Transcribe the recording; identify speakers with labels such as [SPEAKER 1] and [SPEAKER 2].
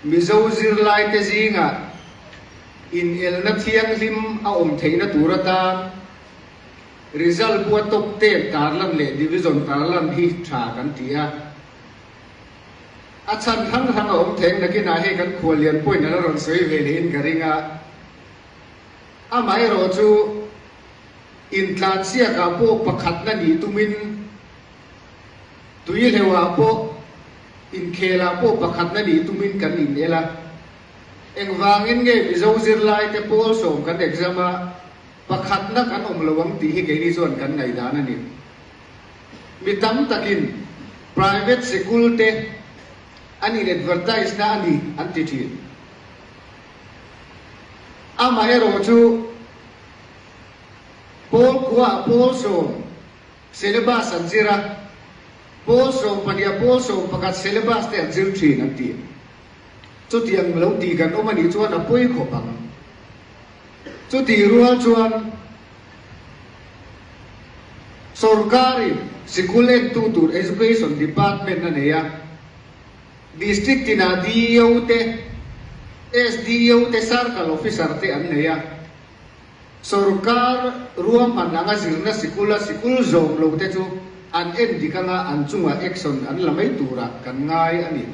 [SPEAKER 1] mizo zirlai te zinga in el na thiang hlim a om theina turata result bu top 10 tarlan le division tarlan hi tha kan tia a chan thang om theng nakina he kan kholian point na ron soi ve le in garinga a mai ro chu in tlan sia ka po pakhat na ni tumin tui lewa po in khela po pakhat na ni tumin kan in ela eng wangin nge mizo zirlai te pol som kan exama pakhat na kan omlawang ti hi geini zon kan ngai dana ni mitam takin private school te ani advertise na ani anti thi ama hero chu pol kwa pol som syllabus anjira pol som pania pol som pakat syllabus te anjir thi na ti chu tiang lo ti kan omani chuan a poi kho pang chu ti rual chuan sorkari sikulen tutur education department na neya district tina DO te SDO te circle officer te an neya sorkar ruam ananga zirna sikula sikul zom lo te chu an en dikanga an chunga action an lamai tura kan ngai ani